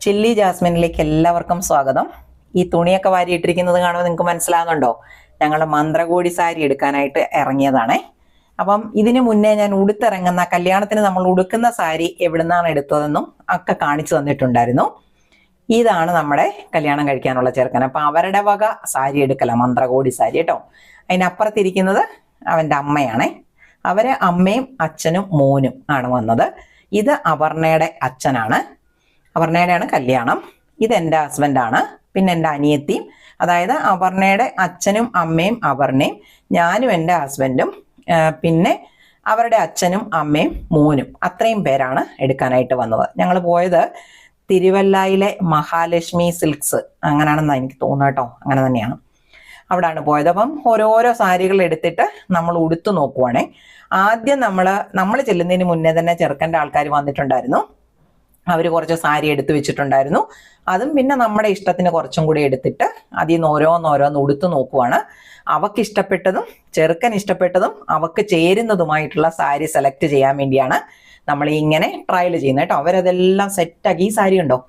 Chilli ജാസ്മിനിലേക്ക് എല്ലാവർക്കും സ്വാഗതം. ഈ തുണിയൊക്കെ വാരിയിട്ടിരിക്കുന്നത് കാണുമ്പോൾ നിങ്ങൾക്ക് മനസ്സിലാകുന്നുണ്ടോ? ഞങ്ങളുടെ മന്ത്രകോടി സാരി എടുക്കാനായിട്ട് ഇറങ്ങിയതാണേ. അപ്പം ഇതിനു മുന്നേ ഞാൻ ഉടുത്തിറങ്ങുന്ന കല്യാണത്തിന് നമ്മൾ ഉടുക്കുന്ന സാരി എവിടുന്നാണ് എടുത്തതെന്നും ഒക്കെ കാണിച്ചു തന്നിട്ടുണ്ടായിരുന്നു. ഇതാണ് നമ്മുടെ കല്യാണം കഴിക്കാനുള്ള ചെറുക്കൻ. അപ്പം അവരുടെ വക സാരി എടുക്കല, മന്ത്രകോടി സാരി കേട്ടോ. അതിനപ്പുറത്തിരിക്കുന്നത് അവൻ്റെ അമ്മയാണേ. അവരെ അമ്മയും അച്ഛനും മോനും ആണ് വന്നത്. ഇത് അപർണയുടെ അച്ഛനാണ്, അപർണയുടെയാണ് കല്യാണം. ഇതെൻ്റെ ഹസ്ബൻഡാണ്. പിന്നെ എൻ്റെ അനിയത്തിയും, അതായത് അപർണയുടെ അച്ഛനും അമ്മയും അപർണയും, ഞാനും എൻ്റെ ഹസ്ബൻഡും, പിന്നെ അവരുടെ അച്ഛനും അമ്മയും മോനും, അത്രയും പേരാണ് എടുക്കാനായിട്ട് വന്നത്. ഞങ്ങൾ പോയത് തിരുവല്ലയിലെ മഹാലക്ഷ്മി സിൽക്സ്, അങ്ങനെയാണെന്നാണ് എനിക്ക് തോന്നുന്നത് കേട്ടോ, അങ്ങനെ തന്നെയാണ്. അവിടാണ് പോയത്. അപ്പം ഓരോരോ സാരികൾ എടുത്തിട്ട് നമ്മൾ ഉടുത്തു നോക്കുവാണേ. ആദ്യം നമ്മൾ ചെല്ലുന്നതിന് മുന്നേ തന്നെ ചെറുക്കൻ്റെ ആൾക്കാർ വന്നിട്ടുണ്ടായിരുന്നു. അവർ കുറച്ച് സാരി എടുത്തു വെച്ചിട്ടുണ്ടായിരുന്നു. അതും പിന്നെ നമ്മുടെ ഇഷ്ടത്തിന് കുറച്ചും കൂടി എടുത്തിട്ട് അതിൽ നിന്ന് ഓരോന്നോരോന്ന് ഉടുത്തു നോക്കുവാണ്. അവർക്ക് ഇഷ്ടപ്പെട്ടതും ചെറുക്കൻ ഇഷ്ടപ്പെട്ടതും അവർക്ക് ചേരുന്നതുമായിട്ടുള്ള സാരി സെലക്ട് ചെയ്യാൻ വേണ്ടിയാണ് നമ്മൾ ഇങ്ങനെ ട്രയൽ ചെയ്യുന്നത് കേട്ടോ. അവരതെല്ലാം സെറ്റാക്കി. ഈ സാരി ഉണ്ടോ,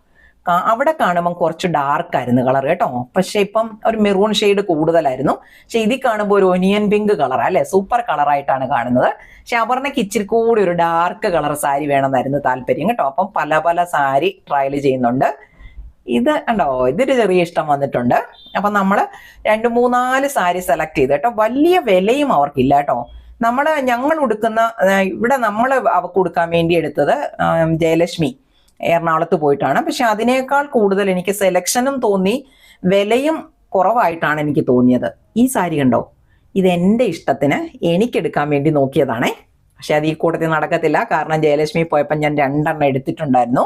അവിടെ കാണുമ്പം കുറച്ച് ഡാർക്കായിരുന്നു കളർ കേട്ടോ, പക്ഷെ ഇപ്പം ഒരു മെറൂൺ ഷെയ്ഡ് കൂടുതലായിരുന്നു. പക്ഷെ ഇതിൽ കാണുമ്പോൾ ഒരു ഒനിയൻ പിങ്ക് കളർ അല്ലെ, സൂപ്പർ കളറായിട്ടാണ് കാണുന്നത്. പക്ഷെ അപർണയ്ക്ക് ഇച്ചിരി കൂടി ഒരു ഡാർക്ക് കളർ സാരി വേണമെന്നായിരുന്നു താല്പര്യം കേട്ടോ. അപ്പം പല പല സാരി ട്രയൽ ചെയ്യുന്നുണ്ട്. ഇത് ഉണ്ടോ, ഇതൊരു ചെറിയ ഇഷ്ടം വന്നിട്ടുണ്ട്. അപ്പം നമ്മൾ 2-3-4 സാരി സെലക്ട് ചെയ്ത് കേട്ടോ. വലിയ വിലയും അവർക്കില്ല കേട്ടോ. ഞങ്ങൾ ഉടുക്കുന്ന ഇവിടെ നമ്മൾ അവർക്ക് ഉടുക്കാൻ വേണ്ടി എടുത്തത് ജയലക്ഷ്മി എറണാകുളത്ത് പോയിട്ടാണ്. പക്ഷെ അതിനേക്കാൾ കൂടുതൽ എനിക്ക് സെലക്ഷനും തോന്നി, വിലയും കുറവായിട്ടാണ് എനിക്ക് തോന്നിയത്. ഈ സാരി കണ്ടോ, ഇത് എൻ്റെ ഇഷ്ടത്തിന് എനിക്കെടുക്കാൻ വേണ്ടി നോക്കിയതാണേ. പക്ഷെ അത് ഈ കൂട്ടത്തിൽ നടക്കത്തില്ല, കാരണം ജയലക്ഷ്മി പോയപ്പോൾ ഞാൻ 2 എടുത്തിട്ടുണ്ടായിരുന്നു.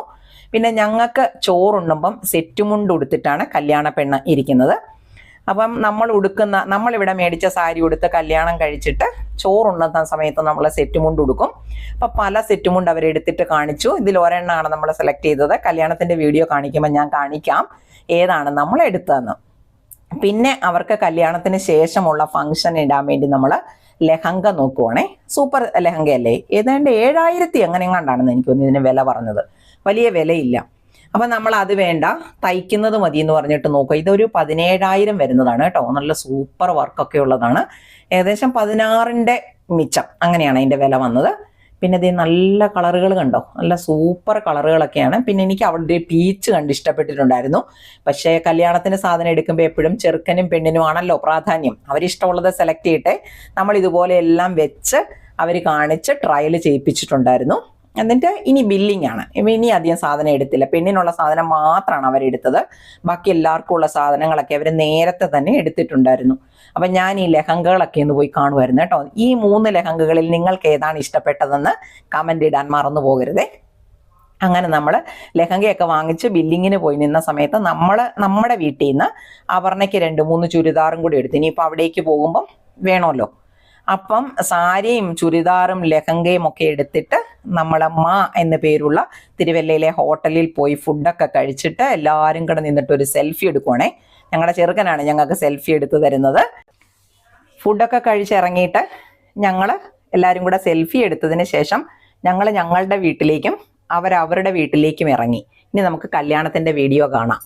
പിന്നെ ഞങ്ങൾക്ക് ചോറുണ്ണുമ്പം സെറ്റുമുണ്ട് ഉടുത്തിട്ടാണ് കല്യാണ പെണ്ണ് ഇരിക്കുന്നത്. അപ്പം നമ്മളിവിടെ മേടിച്ച സാരി ഉടുത്ത് കല്യാണം കഴിച്ചിട്ട് ചോറുണ്ണുന്ന സമയത്ത് നമ്മൾ സെറ്റുമുണ്ട് ഉടുക്കും. അപ്പം പല സെറ്റുമുണ്ട് അവരെടുത്തിട്ട് കാണിച്ചു. ഇതിൽ ഒരെണ്ണമാണ് നമ്മൾ സെലക്ട് ചെയ്തത്. കല്യാണത്തിൻ്റെ വീഡിയോ കാണിക്കുമ്പോൾ ഞാൻ കാണിക്കാം ഏതാണ് നമ്മൾ എടുത്തതെന്ന്. പിന്നെ അവർക്ക് കല്യാണത്തിന് ശേഷമുള്ള ഫംഗ്ഷൻ ഇടാൻ വേണ്ടി നമ്മൾ ലെഹങ്ക നോക്കുവാണേ. സൂപ്പർ ലെഹങ്കയല്ലേ, ഏതാണ്ട് 7000 എങ്ങനെയാണ്ടാണെന്ന് എനിക്ക് തോന്നുന്നു ഇതിന് വില പറഞ്ഞത്. വലിയ വിലയില്ല. അപ്പം നമ്മൾ അത് വേണ്ട, തയ്ക്കുന്നത് മതി എന്ന് പറഞ്ഞിട്ട് നോക്കുക. ഇതൊരു 17,000 വരുന്നതാണ് കേട്ടോ. നല്ല സൂപ്പർ വർക്കൊക്കെ ഉള്ളതാണ്. ഏകദേശം 16ന്റെ മിച്ചം അങ്ങനെയാണ് അതിൻ്റെ വില വന്നത്. പിന്നെ ഇത് നല്ല കളറുകൾ കണ്ടോ, നല്ല സൂപ്പർ കളറുകളൊക്കെയാണ്. പിന്നെ എനിക്ക് അവിടെ പീച്ച് കണ്ട് ഇഷ്ടപ്പെട്ടിട്ടുണ്ടായിരുന്നു. പക്ഷേ കല്യാണത്തിന് സാധനം എടുക്കുമ്പോൾ എപ്പോഴും ചെറുക്കനും പെണ്ണിനും ആണല്ലോ പ്രാധാന്യം. അവരിഷ്ടമുള്ളത് സെലക്ട് ചെയ്യട്ടെ. നമ്മൾ ഇതുപോലെ എല്ലാം വെച്ച് അവർ കാണിച്ച് ട്രയൽ ചെയ്യിപ്പിച്ചിട്ടുണ്ടായിരുന്നു. എന്നിട്ട് ഇനി ബില്ലിംഗ് ആണ്. ഇനി അധികം സാധനം എടുത്തില്ല, പെണ്ണിനുള്ള സാധനം മാത്രമാണ് അവരെടുത്തത്. ബാക്കി എല്ലാവർക്കും ഉള്ള സാധനങ്ങളൊക്കെ അവർ നേരത്തെ തന്നെ എടുത്തിട്ടുണ്ടായിരുന്നു. അപ്പം ഞാൻ ഈ ലെഹങ്കകളൊക്കെ ഒന്ന് പോയി കാണുമായിരുന്നു കേട്ടോ. ഈ 3 ലെഹങ്കകളിൽ നിങ്ങൾക്ക് ഏതാണ് ഇഷ്ടപ്പെട്ടതെന്ന് കമൻ്റ് ഇടാൻ മറന്നു പോകരുതേ. അങ്ങനെ നമ്മൾ ലെഹങ്കയൊക്കെ വാങ്ങിച്ച് ബില്ലിങ്ങിന് പോയി നിന്ന സമയത്ത് നമ്മുടെ വീട്ടിൽ നിന്ന് അപർണയ്ക്ക് 2-3 ചുരിദാറും കൂടി എടുത്തു. ഇനിയിപ്പോൾ അവിടേക്ക് പോകുമ്പം വേണമല്ലോ. അപ്പം സാരിയും ചുരിദാറും ലെഹങ്കയും ഒക്കെ എടുത്തിട്ട് നമ്മളമ്മ എന്ന പേരുള്ള തിരുവല്ലയിലെ ഹോട്ടലിൽ പോയി ഫുഡൊക്കെ കഴിച്ചിട്ട് എല്ലാവരും കൂടെ നിന്നിട്ട് ഒരു സെൽഫി എടുക്കുവാണേ. ഞങ്ങളുടെ ചെറുക്കനാണ് ഞങ്ങൾക്ക് സെൽഫി എടുത്തു തരുന്നത്. ഫുഡൊക്കെ കഴിച്ചിറങ്ങിയിട്ട് ഞങ്ങൾ എല്ലാവരും കൂടെ സെൽഫി എടുത്തതിന് ശേഷം ഞങ്ങളുടെ വീട്ടിലേക്കും അവരവരുടെ വീട്ടിലേക്കും ഇറങ്ങി. ഇനി നമുക്ക് കല്യാണത്തിൻ്റെ വീഡിയോ കാണാം.